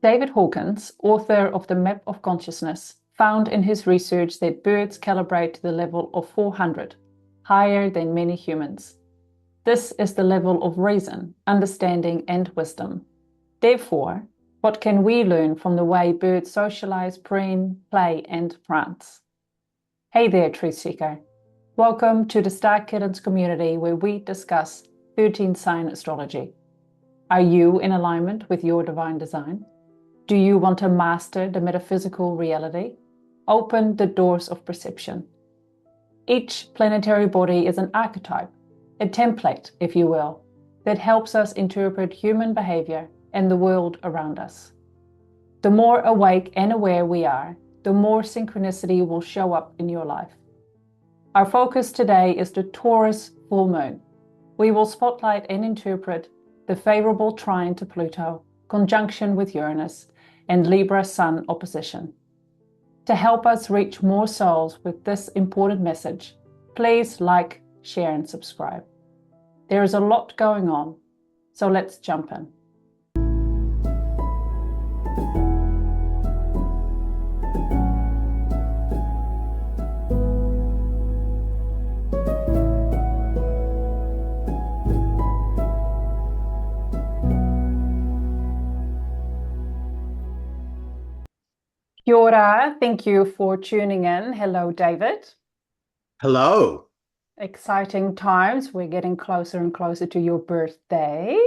David Hawkins, author of The Map of Consciousness, found in his research that birds calibrate to the level of 400, higher than many humans. This is the level of reason, understanding, and wisdom. Therefore, what can we learn from the way birds socialize, preen, play, and prance? Hey there, truth seeker. Welcome to the Star Kittens community where we discuss 13 sign astrology. Are you in alignment with your divine design? Do you want to master the metaphysical reality? Open the doors of perception. Each planetary body is an archetype, a template, if you will, that helps us interpret human behavior and the world around us. The more awake and aware we are, the more synchronicity will show up in your life. Our focus today is the Taurus full moon. We will spotlight and interpret the favorable trine to Pluto, conjunction with Uranus, and Libra Sun opposition. To help us reach more souls with this important message, please like, share, and subscribe. There is a lot going on, so let's jump in. Kia ora. Thank you for tuning in. Hello, David. Hello. Exciting times. We're getting closer and closer to your birthday.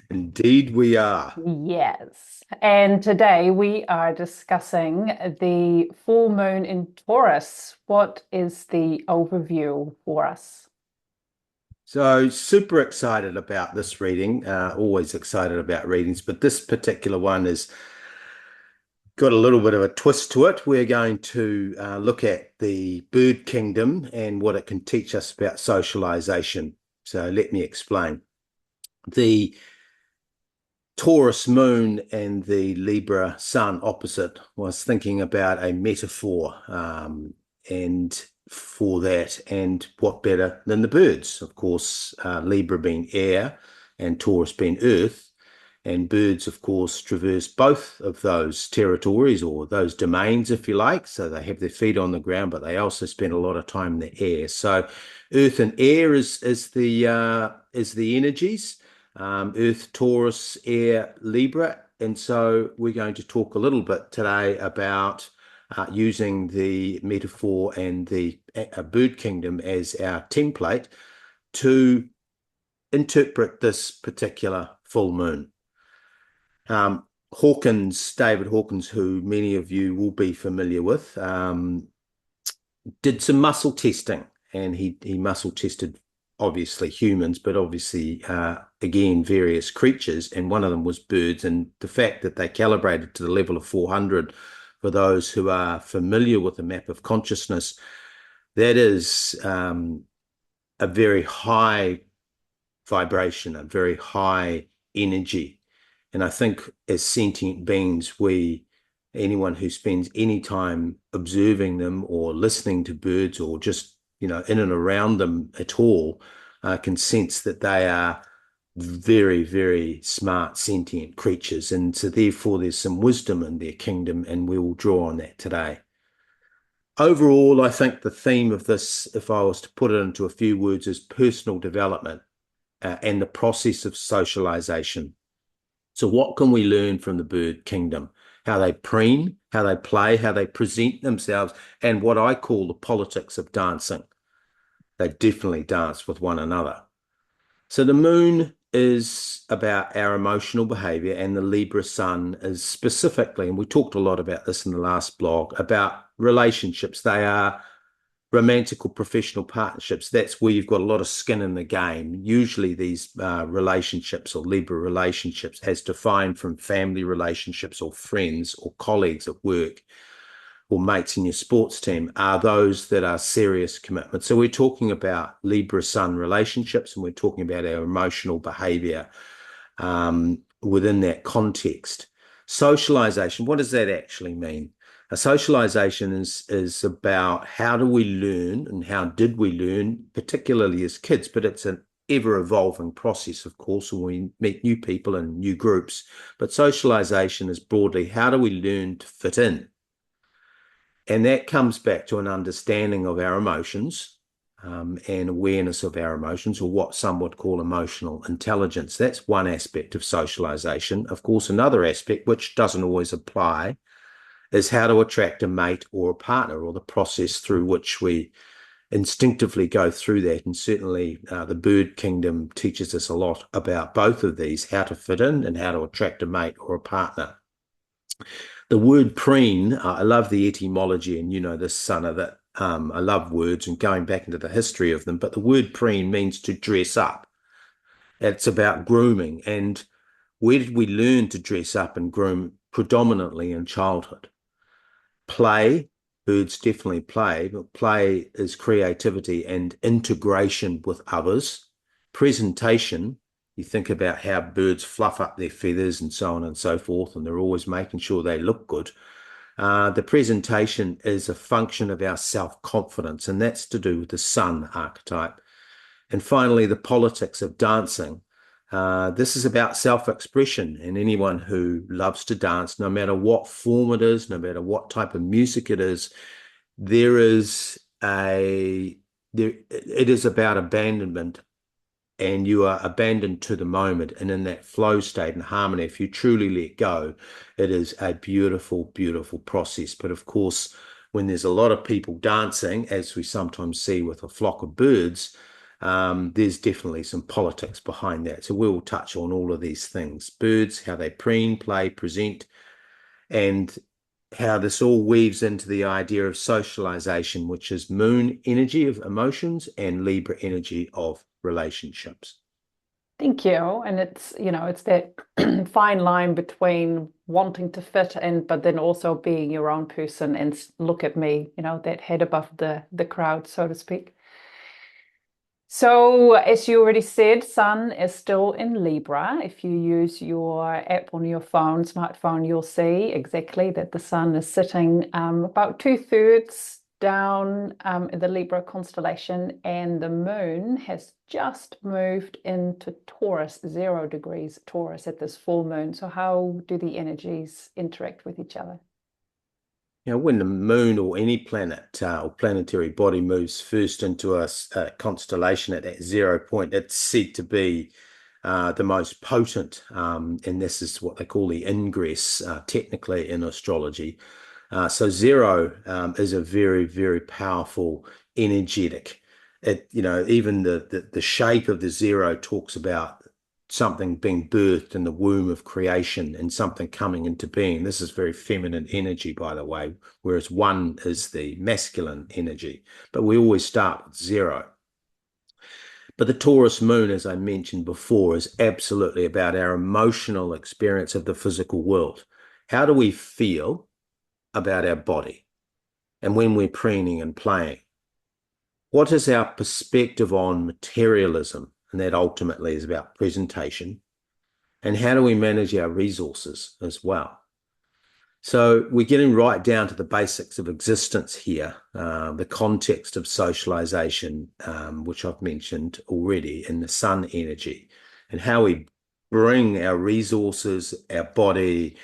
Indeed we are. Yes. And today we are discussing the full moon in Taurus. What is the overview for us? So super excited about this reading. Always excited about readings, but this particular one has got a little bit of a twist to it. We're going to look at the bird kingdom and what it can teach us about socialization. So let me explain. The Taurus moon and the Libra sun opposite was thinking about a metaphor and for that, and what better than the birds? Of course, Libra being air and Taurus being earth, and birds, of course, traverse both of those territories or those domains, if you like. So they have their feet on the ground, but they also spend a lot of time in the air. So earth and air is the energies. Earth, Taurus, air, Libra. And so we're going to talk a little bit today about using the metaphor and the bird kingdom as our template to interpret this particular full moon. Hawkins, David Hawkins, who many of you will be familiar with, did some muscle testing, and he muscle tested obviously humans, but obviously again various creatures, and one of them was birds. And the fact that they calibrated to the level of 400, for those who are familiar with the map of consciousness, that is a very high vibration, a very high energy. And I think as sentient beings, anyone who spends any time observing them or listening to birds or just, in and around them at all, can sense that they are very, very smart, sentient creatures. And so therefore there's some wisdom in their kingdom, and we will draw on that today. Overall, I think the theme of this, if I was to put it into a few words, is personal development and the process of socialization. So what can we learn from the bird kingdom? How they preen, how they play, how they present themselves, and what I call the politics of dancing. They definitely dance with one another. So the moon is about our emotional behavior, and the Libra sun is specifically, and we talked a lot about this in the last blog, about relationships. They are romantic or professional partnerships. That's where you've got a lot of skin in the game. Usually these relationships or Libra relationships, as defined from family relationships or friends or colleagues at work or mates in your sports team, are those that are serious commitments. So we're talking about Libra sun relationships, and we're talking about our emotional behavior within that context. Socialization, what does that actually mean? A socialization is about how do we learn and how did we learn, particularly as kids, but it's ever-evolving process, of course, when we meet new people and new groups. But socialization is broadly, how do we learn to fit in? And that comes back to an understanding of our emotions, and awareness of our emotions, or what some would call emotional intelligence. That's one aspect of socialization. Of course, another aspect, which doesn't always apply, is how to attract a mate or a partner, or the process through which we instinctively go through that. And certainly the bird kingdom teaches us a lot about both of these, how to fit in and how to attract a mate or a partner. The word preen, I love the etymology, and you know this, Sana, that I love words and going back into the history of them, but the word preen means to dress up. It's about grooming. And where did we learn to dress up and groom? Predominantly in childhood. Play, birds definitely play, but play is creativity and integration with others. Presentation, you think about how birds fluff up their feathers and so on and so forth, and they're always making sure they look good. The presentation is a function of our self-confidence, and that's to do with the sun archetype. And finally, the politics of dancing. This is about self-expression, and anyone who loves to dance, no matter what form it is, no matter what type of music it is, it is about abandonment, and you are abandoned to the moment, and in that flow state and harmony, if you truly let go, it is a beautiful, beautiful process. But of course, when there's a lot of people dancing, as we sometimes see with a flock of birds, there's definitely some politics behind that. So we'll touch on all of these things: birds, how they preen, play, present, and how this all weaves into the idea of socialization, which is Moon energy of emotions and Libra energy of relationships. Thank you. And it's, it's that fine line between wanting to fit in, but then also being your own person and look at me, that head above the crowd, so to speak. So, as you already said, Sun is still in Libra. If you use your app on your smartphone, you'll see exactly that the Sun is sitting about 2/3 down in the Libra constellation, and the Moon has just moved into Taurus, 0 degrees Taurus at this full moon. So, how do the energies interact with each other? When the moon or any planet or planetary body moves first into a constellation at that 0 point, it's said to be the most potent, and this is what they call the ingress technically in astrology. So 0 is a very, very powerful, energetic. Even the shape of the 0 talks about something being birthed in the womb of creation and something coming into being. This is very feminine energy, by the way, whereas 1 is the masculine energy. But we always start with 0. But the Taurus moon, as I mentioned before, is absolutely about our emotional experience of the physical world. How do we feel about our body? And when we're preening and playing, what is our perspective on materialism? And that ultimately is about presentation. And how do we manage our resources as well? So we're getting right down to the basics of existence here, the context of socialization, which I've mentioned already, in the sun energy, and how we bring our resources, our body,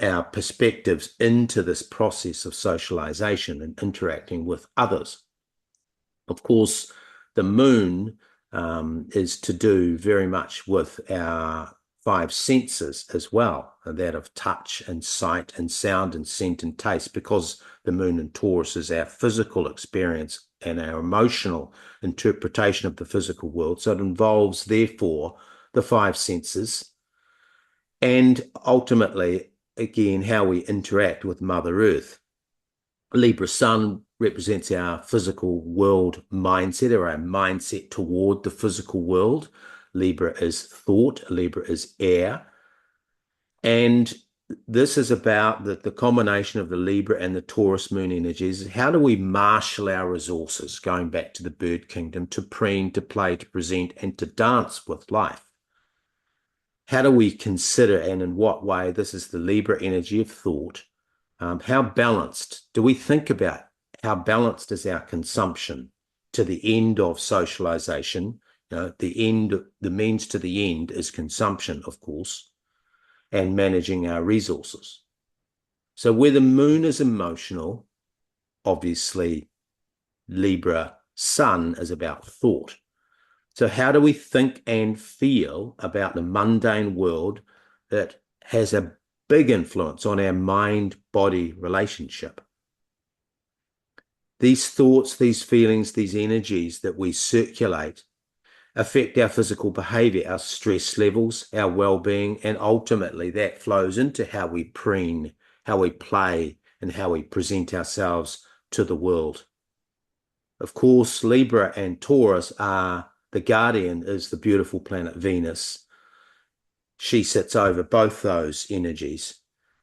our perspectives into this process of socialization and interacting with others. Of course, the moon is to do very much with our 5 senses as well, and that of touch and sight and sound and scent and taste, because the moon in Taurus is our physical experience and our emotional interpretation of the physical world. So it involves, therefore, the 5 senses, and ultimately, again, how we interact with Mother Earth. Libra Sun represents our physical world mindset, or our mindset toward the physical world. Libra is thought, Libra is air. And this is about the combination of the Libra and the Taurus moon energies. How do we marshal our resources, going back to the bird kingdom, to preen, to play, to present, and to dance with life? How do we consider, and in what way, this is the Libra energy of thought, how balanced do we think about? How balanced is our consumption to the end of socialization the end, the means to the end is consumption, of course, and managing our resources. So where the moon is emotional, obviously Libra Sun is about thought. So how do we think and feel about the mundane world that has a big influence on our mind-body relationship? These thoughts, these feelings, these energies that we circulate affect our physical behavior, our stress levels, our well-being, and ultimately that flows into how we preen, how we play, and how we present ourselves to the world. Of course, Libra and Taurus are, the guardian is the beautiful planet Venus. She sits over both those energies.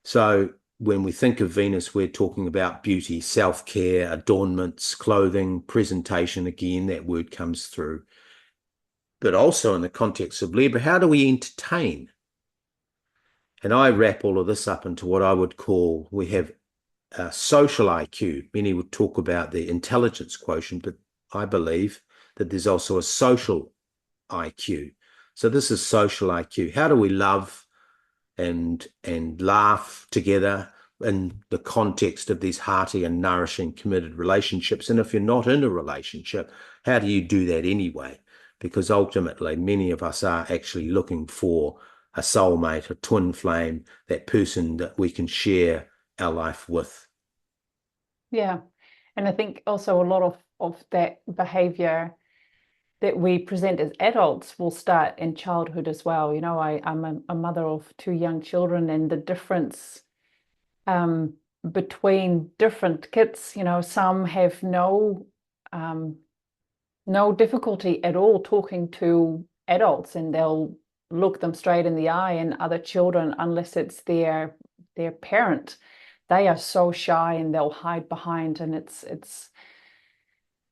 So when we think of Venus, we're talking about beauty, self-care, adornments, clothing, presentation. Again, that word comes through. But also in the context of Libra, how do we entertain? And I wrap all of this up into what I would call, we have social IQ. Many would talk about the intelligence quotient, but I believe that there's also a social IQ. So this is social IQ. How do we love and laugh together in the context of these hearty and nourishing committed relationships? And if you're not in a relationship, how do you do that anyway? Because ultimately, many of us are actually looking for a soulmate, a twin flame, that person that we can share our life with. Yeah. And I think also a lot of that behavior that we present as adults will start in childhood as well. You know, I'm a mother of two young children, and the difference between different kids, you know, some have no difficulty at all talking to adults, and they'll look them straight in the eye, and other children, unless it's their parent, they are so shy and they'll hide behind. And it's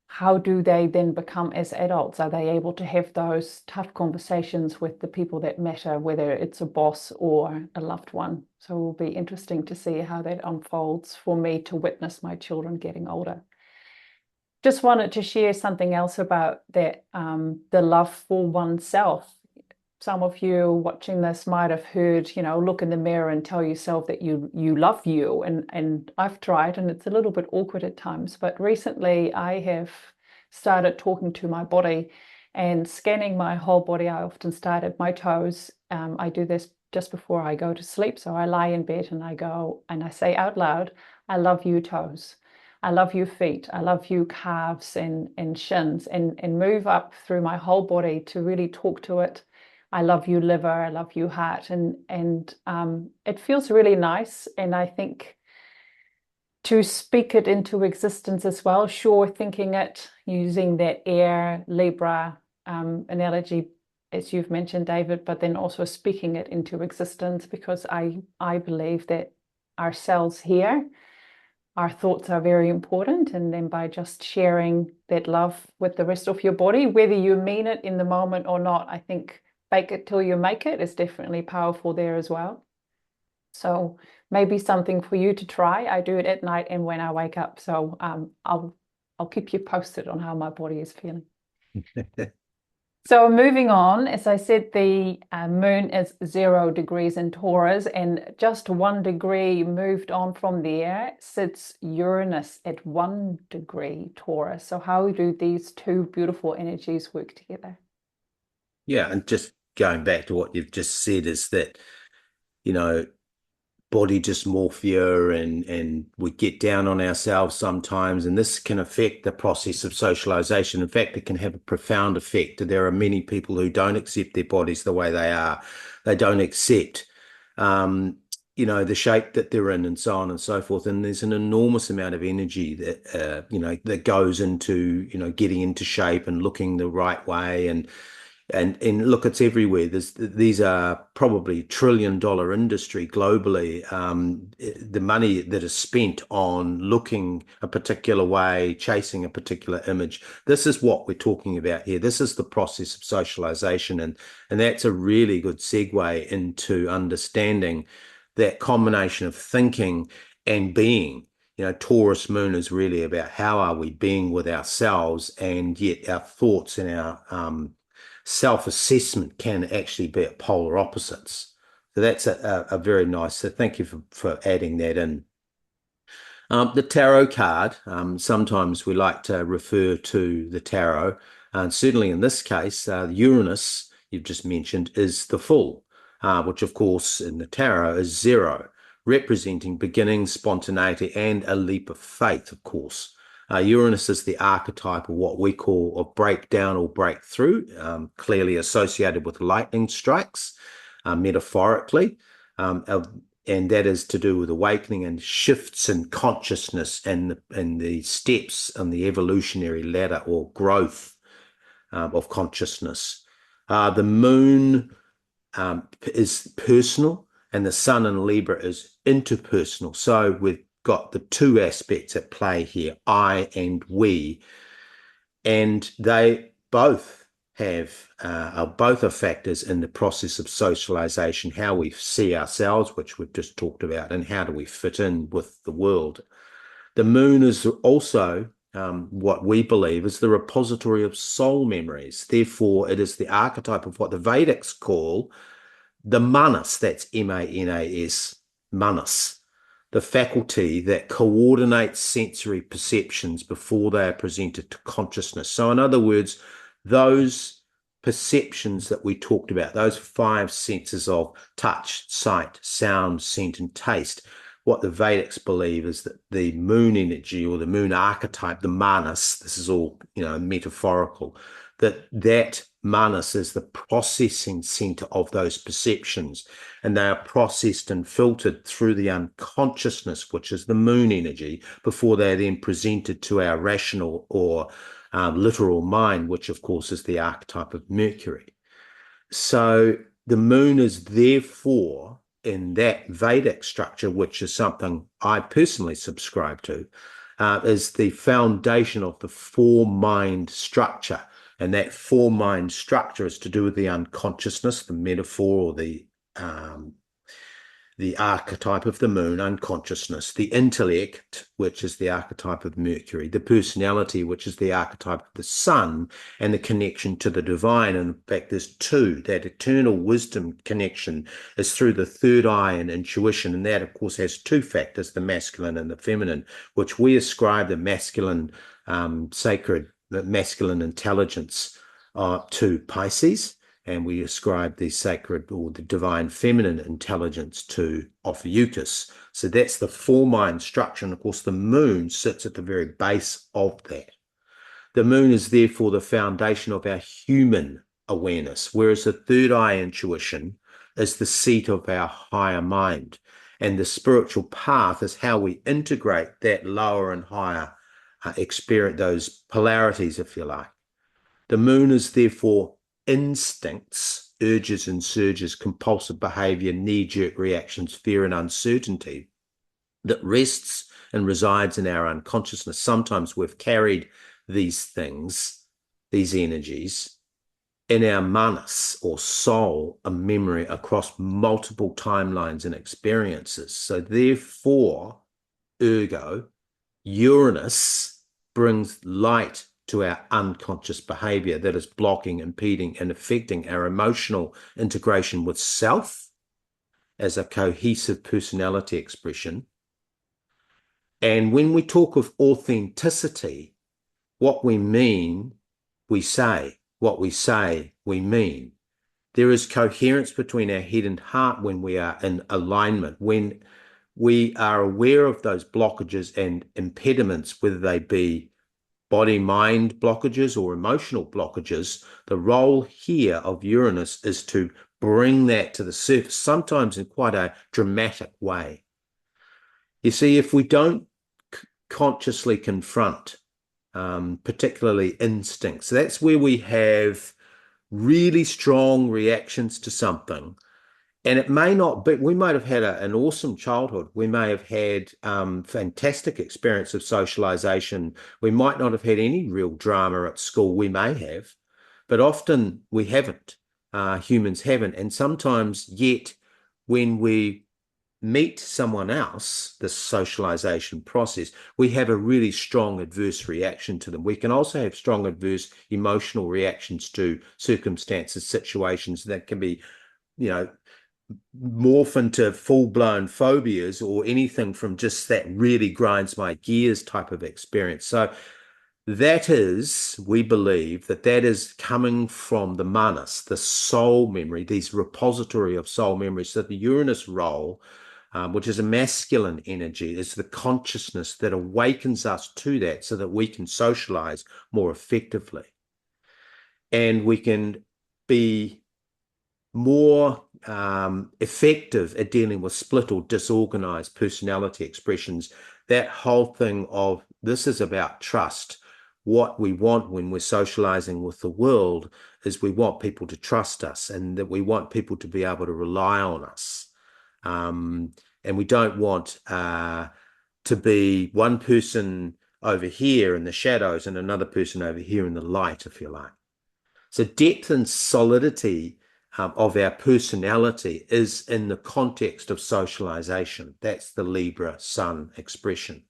how do they then become as adults? Are they able to have those tough conversations with the people that matter, whether it's a boss or a loved one? So it will be interesting to see how that unfolds for me to witness my children getting older. Just wanted to share something else about that, the love for oneself. Some of you watching this might have heard, you know, look in the mirror and tell yourself that you love you. And I've tried, and it's a little bit awkward at times. But recently I have started talking to my body and scanning my whole body. I often start at my toes. I do this just before I go to sleep. So I lie in bed and I go and I say out loud, I love you, toes. I love you, feet. I love you, calves and shins, and move up through my whole body to really talk to it. I love you, liver. I love you, heart. And it feels really nice. And I think to speak it into existence as well, sure, thinking it, using that air Libra analogy, as you've mentioned, David, but then also speaking it into existence, because I believe that our cells here, our thoughts are very important. And then by just sharing that love with the rest of your body, whether you mean it in the moment or not, I think fake it till you make it is definitely powerful there as well. So maybe something for you to try. I do it at night and when I wake up. So I'll keep you posted on how my body is feeling. So moving on, as I said, the moon is 0 degrees in Taurus, and just 1 degree moved on from there sits Uranus at 1 degree Taurus. So how do these two beautiful energies work together? Yeah, and just going back to what you've just said is that, you know, body dysmorphia and we get down on ourselves sometimes, and this can affect the process of socialization. In fact, it can have a profound effect. There are many people who don't accept their bodies the way they are. They don't accept, you know, the shape that they're in and so on and so forth. And there's an enormous amount of energy that, you know, that goes into, you know, getting into shape and looking the right way. And look, it's everywhere. These are probably $1 trillion industry globally. The money that is spent on looking a particular way, chasing a particular image. This is what we're talking about here. This is the process of socialization, and that's a really good segue into understanding that combination of thinking and being. You know, Taurus Moon is really about how are we being with ourselves, and yet our thoughts and our self-assessment can actually be at polar opposites. So that's a very nice, so thank you for adding that in. The tarot card, sometimes we like to refer to the tarot, and certainly in this case, Uranus, you've just mentioned, is the Fool, which of course in the tarot is 0, representing beginning, spontaneity, and a leap of faith, of course. Uranus is the archetype of what we call a breakdown or breakthrough, clearly associated with lightning strikes, metaphorically, and that is to do with awakening and shifts in consciousness and the steps on the evolutionary ladder or growth of consciousness. The moon is personal, and the sun in Libra is interpersonal. So we've got the two aspects at play here, I and we, and they both are factors in the process of socialization, how we see ourselves, which we've just talked about, and how do we fit in with the world. The moon is also what we believe is the repository of soul memories. Therefore, it is the archetype of what the Vedics call the manas, that's M-A-N-A-S, manas, the faculty that coordinates sensory perceptions before they are presented to consciousness. So in other words, those perceptions that we talked about, those 5 senses of touch, sight, sound, scent, and taste, what the Vedics believe is that the moon energy or the moon archetype, the manas, this is all, metaphorical, that manas is the processing center of those perceptions, and they are processed and filtered through the unconsciousness, which is the moon energy, before they are then presented to our rational or literal mind, which of course is the archetype of Mercury. So the moon is therefore, in that Vedic structure, which is something I personally subscribe to, is the foundation of the 4-mind structure. And that 4-mind structure is to do with the unconsciousness, the metaphor, or the archetype of the moon, unconsciousness, the intellect, which is the archetype of Mercury, the personality, which is the archetype of the sun, and the connection to the divine. And in fact, there's 2. That eternal wisdom connection is through the third eye and intuition. And that, of course, has 2 factors, the masculine and the feminine, which we ascribe the masculine, sacred, the masculine intelligence to Pisces, and we ascribe the sacred or the divine feminine intelligence to Ophiuchus. So that's the 4-mind structure, and of course the moon sits at the very base of that. The moon is therefore the foundation of our human awareness, whereas the third eye intuition is the seat of our higher mind, and the spiritual path is how we integrate that lower and higher experience, those polarities, if you like. The moon is therefore instincts, urges and surges, compulsive behavior, knee-jerk reactions, fear and uncertainty that rests and resides in our unconsciousness. Sometimes we've carried these things, these energies, in our manas or soul, a memory across multiple timelines and experiences. So therefore, ergo, Uranus brings light to our unconscious behavior that is blocking, impeding, and affecting our emotional integration with self as a cohesive personality expression. And when we talk of authenticity, what we mean, we say. What we say, we mean. There is coherence between our head and heart when we are in alignment, when we are aware of those blockages and impediments, whether they be body-mind blockages or emotional blockages. The role here of Uranus is to bring that to the surface, sometimes in quite a dramatic way. You see, if we don't consciously confront, particularly instincts, that's where we have really strong reactions to something. And it may not be, we might have had an awesome childhood. We may have had fantastic experience of socialization. We might not have had any real drama at school. We may have, but often we haven't. Humans haven't. And sometimes yet when we meet someone else, the socialization process, we have a really strong adverse reaction to them. We can also have strong adverse emotional reactions to circumstances, situations that can be, morph into full-blown phobias, or anything from just that really grinds my gears type of experience. So that is, we believe that is coming from the manas, the soul memory, these repository of soul memories. So the Uranus role, which is a masculine energy, is the consciousness that awakens us to that so that we can socialize more effectively. And we can be more effective at dealing with split or disorganized personality expressions. That whole thing of, this is about trust. What we want when we're socializing with the world is we want people to trust us, and that we want people to be able to rely on us. And we don't want to be one person over here in the shadows and another person over here in the light, if you like. So depth and solidity of our personality is in the context of socialization. That's the Libra Sun expression.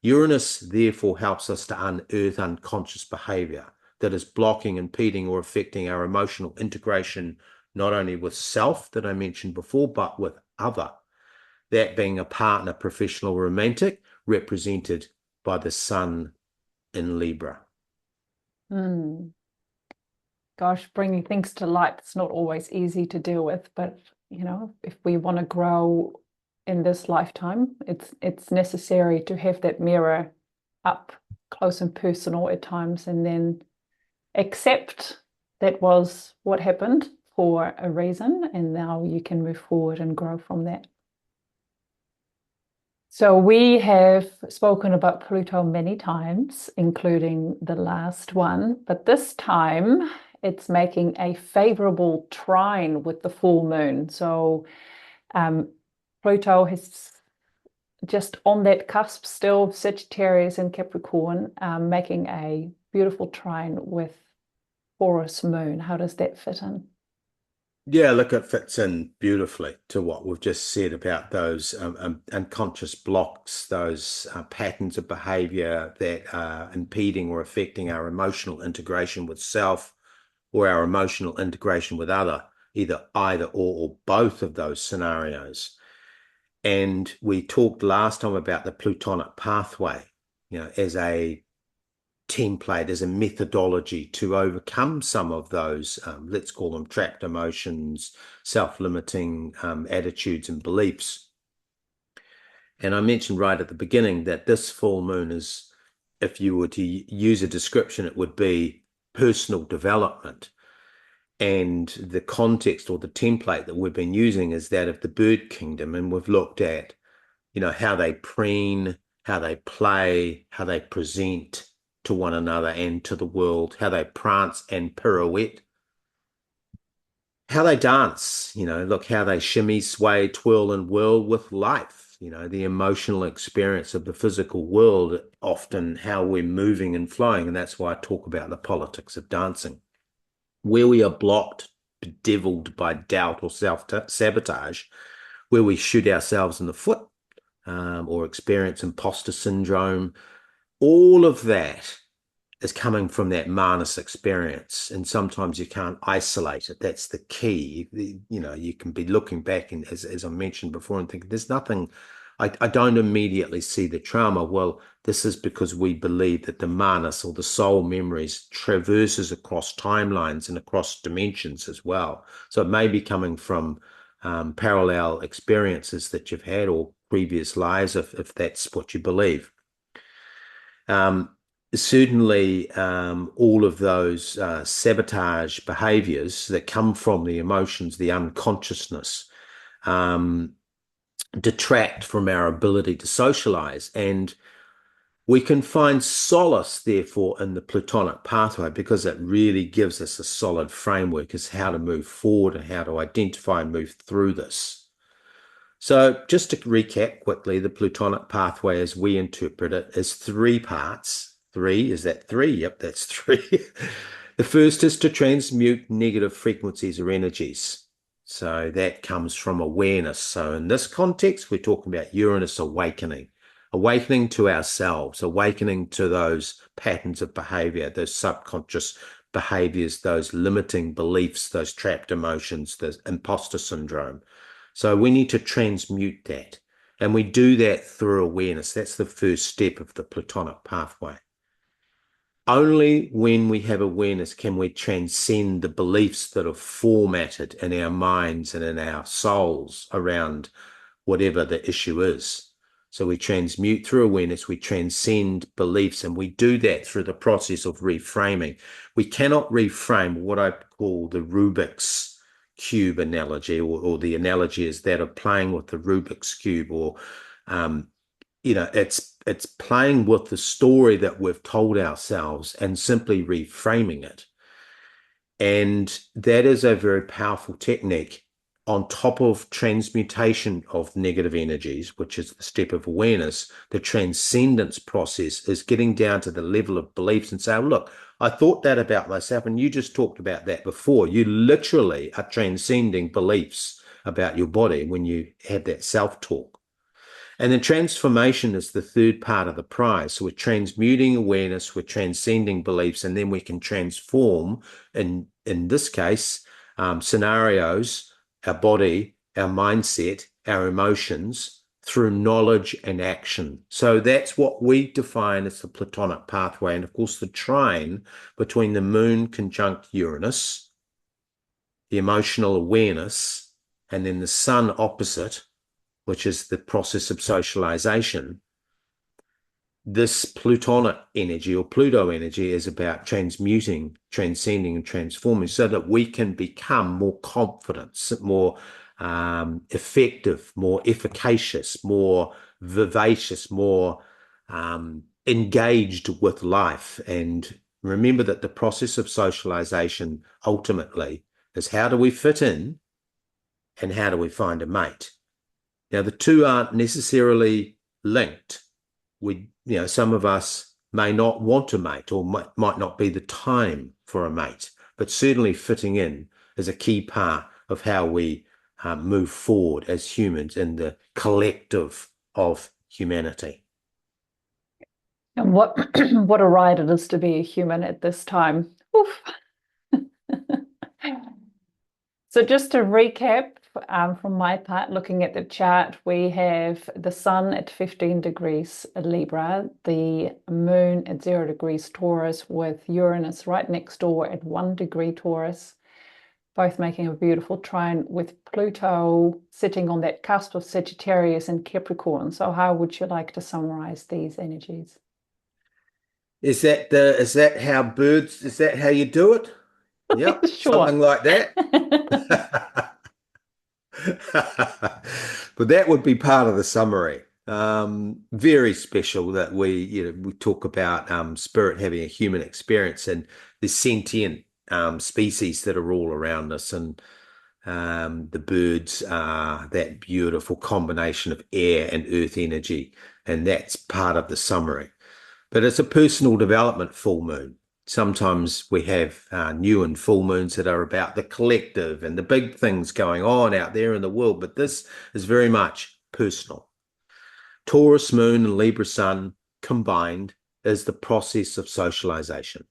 Uranus therefore helps us to unearth unconscious behavior that is blocking, impeding, or affecting our emotional integration, not only with self that I mentioned before, but with other. That being a partner, professional, romantic, represented by the Sun in Libra. Gosh, bringing things to light, it's not always easy to deal with, but if we want to grow in this lifetime, it's necessary to have that mirror up close and personal at times, and then accept that was what happened for a reason, and now you can move forward and grow from that. So we have spoken about Pluto many times, including the last one, but this time it's making a favorable trine with the full moon. So Pluto is just on that cusp still, Sagittarius and Capricorn, making a beautiful trine with Taurus Moon. How does that fit in? Yeah, look, it fits in beautifully to what we've just said about those unconscious blocks, those patterns of behavior that are impeding or affecting our emotional integration with self, or our emotional integration with other, either or both of those scenarios. And we talked last time about the Plutonic pathway, as a template, as a methodology to overcome some of those, let's call them trapped emotions, self-limiting attitudes and beliefs. And I mentioned right at the beginning that this full moon is, if you were to use a description, it would be personal development. And the context or the template that we've been using is that of the bird kingdom. And we've looked at, how they preen, how they play, how they present to one another and to the world, how they prance and pirouette, how they dance, look, how they shimmy, sway, twirl, and whirl with life, the emotional experience of the physical world, often how we're moving and flowing. And that's why I talk about the politics of dancing. Where we are blocked, bedeviled by doubt or self-sabotage, where we shoot ourselves in the foot, or experience imposter syndrome, all of that is coming from that manas experience. And sometimes you can't isolate it. That's the key. You can be looking back, and as I mentioned before, and thinking, there's nothing, I don't immediately see the trauma. Well, this is because we believe that the manas, or the soul memories, traverses across timelines and across dimensions as well. So it may be coming from parallel experiences that you've had, or previous lives, if that's what you believe. Certainly, all of those sabotage behaviors that come from the emotions, the unconsciousness, detract from our ability to socialize. And we can find solace, therefore, in the Plutonic pathway, because it really gives us a solid framework as how to move forward and how to identify and move through this. So just to recap quickly, the Plutonic pathway, as we interpret it, is 3 parts. 3, is that 3? Yep, that's 3. The first is to transmute negative frequencies or energies. So that comes from awareness. So in this context, we're talking about Uranus awakening, awakening to ourselves, awakening to those patterns of behavior, those subconscious behaviors, those limiting beliefs, those trapped emotions, the imposter syndrome. So we need to transmute that. And we do that through awareness. That's the first step of the Platonic pathway. Only when we have awareness can we transcend the beliefs that are formatted in our minds and in our souls around whatever the issue is. So we transmute through awareness, we transcend beliefs, and we do that through the process of reframing. We cannot reframe what I call the Rubik's Cube analogy, or the analogy is that of playing with the Rubik's Cube, or it's playing with the story that we've told ourselves and simply reframing it. And that is a very powerful technique on top of transmutation of negative energies, which is the step of awareness. The transcendence process is getting down to the level of beliefs and saying, look, I thought that about myself, and you just talked about that before. You literally are transcending beliefs about your body when you have that self-talk. And then transformation is the third part of the prize. So we're transmuting awareness, we're transcending beliefs, and then we can transform, in this case, scenarios, our body, our mindset, our emotions, through knowledge and action. So that's what we define as the Platonic pathway. And of course, the trine between the moon conjunct Uranus, the emotional awareness, and then the sun opposite, which is the process of socialization. This Plutonic energy, or Pluto energy, is about transmuting, transcending, and transforming so that we can become more confident, more effective, more efficacious, more vivacious, more engaged with life. And remember that the process of socialization ultimately is, how do we fit in and how do we find a mate? Now, the two aren't necessarily linked. Some of us may not want a mate, or might not be the time for a mate, but certainly fitting in is a key part of how we move forward as humans in the collective of humanity. And what what a ride it is to be a human at this time. Oof. So just to recap, from my part, looking at the chart, we have the sun at 15 degrees Libra, the moon at 0 degrees Taurus, with Uranus right next door at 1 degree Taurus, both making a beautiful trine, with Pluto sitting on that cusp of Sagittarius and Capricorn. So how would you like to summarize these energies? Is that how you do it? Yep, Sure. something like that. But that would be part of the summary. Very special that we talk about spirit having a human experience, and the sentient species that are all around us, and the birds are that beautiful combination of air and earth energy, and that's part of the summary. But it's a personal development full moon. Sometimes we have new and full moons that are about the collective and the big things going on out there in the world, but this is very much personal. Taurus Moon and Libra Sun combined is the process of socialization.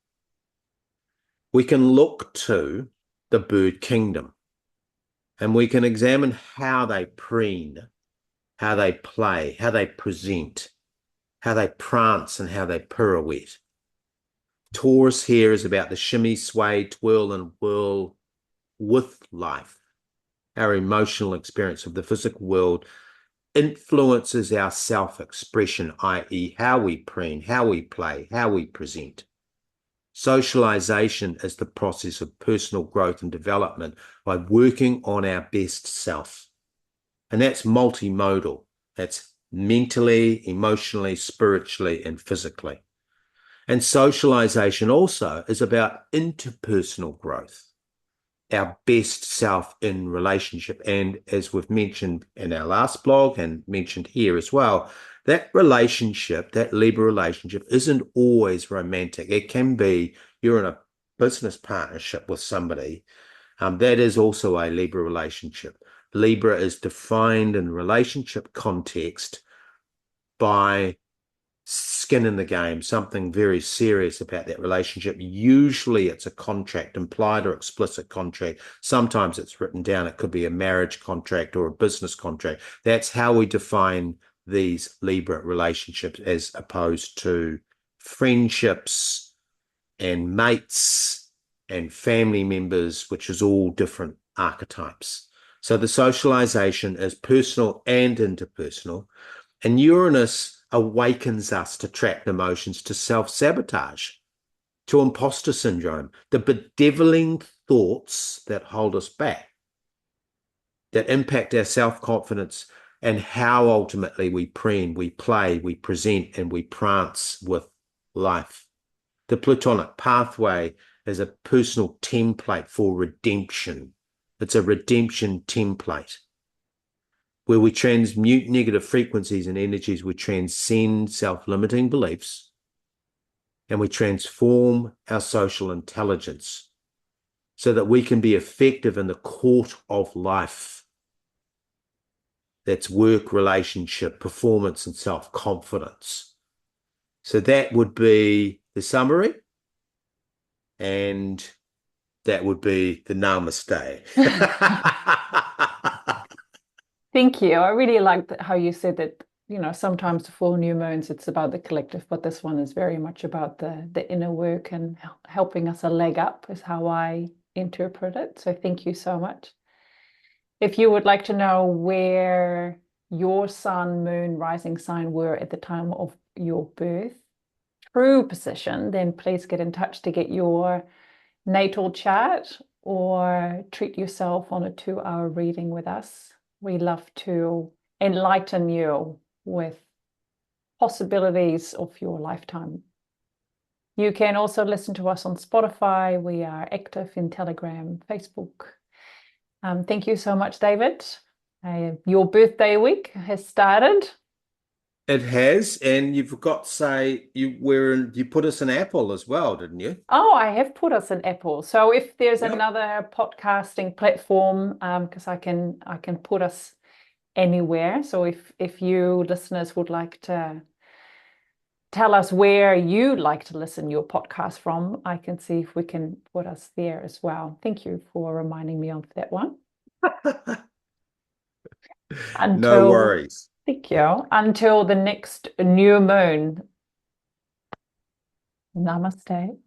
We can look to the bird kingdom, and we can examine how they preen, how they play, how they present, how they prance, and how they pirouette. Taurus here is about the shimmy, sway, twirl, and whirl with life. Our emotional experience of the physical world influences our self-expression, i.e. how we preen, how we play, how we present. Socialization is the process of personal growth and development by working on our best self. And that's multimodal. That's mentally, emotionally, spiritually, and physically. And socialization also is about interpersonal growth, our best self in relationship. And as we've mentioned in our last blog and mentioned here as well, that relationship, that Libra relationship, isn't always romantic. It can be you're in a business partnership with somebody, That is also a Libra relationship. Libra is defined in relationship context by skin in the game, something very serious about that relationship. Usually it's a contract, implied or explicit contract. Sometimes it's written down. It could be a marriage contract or a business contract. That's how we define these Libra relationships, as opposed to friendships and mates and family members, which is all different archetypes. So the socialization is personal and interpersonal. And Uranus awakens us to trapped emotions, to self-sabotage, to imposter syndrome, the bedeviling thoughts that hold us back, that impact our self-confidence and how ultimately we preen, we play, we present, and we prance with life. The Plutonic pathway is a personal template for redemption. It's a redemption template where we transmute negative frequencies and energies, we transcend self-limiting beliefs, and we transform our social intelligence so that we can be effective in the court of life. That's work, relationship, performance, and self-confidence. So that would be the summary, and that would be the namaste. Thank you. I really liked how you said that, sometimes the full new moons, it's about the collective, but this one is very much about the inner work and helping us a leg up is how I interpret it. So thank you so much. If you would like to know where your sun, moon, rising sign were at the time of your birth, true position, then please get in touch to get your natal chart or treat yourself on a 2-hour reading with us. We love to enlighten you with possibilities of your lifetime. You can also listen to us on Spotify. We are active in Telegram, Facebook. Thank you so much, David. Your birthday week has started. It has, and you forgot to say you put us an apple as well, didn't you? Oh, I have put us an apple. So if there's Yep. another podcasting platform, because I can put us anywhere. So if you listeners would like to tell us where you like to listen your podcast from, I can see if we can put us there as well. Thank you for reminding me of that one. No worries. Thank you. Until the next new moon. Namaste.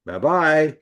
Bye-bye.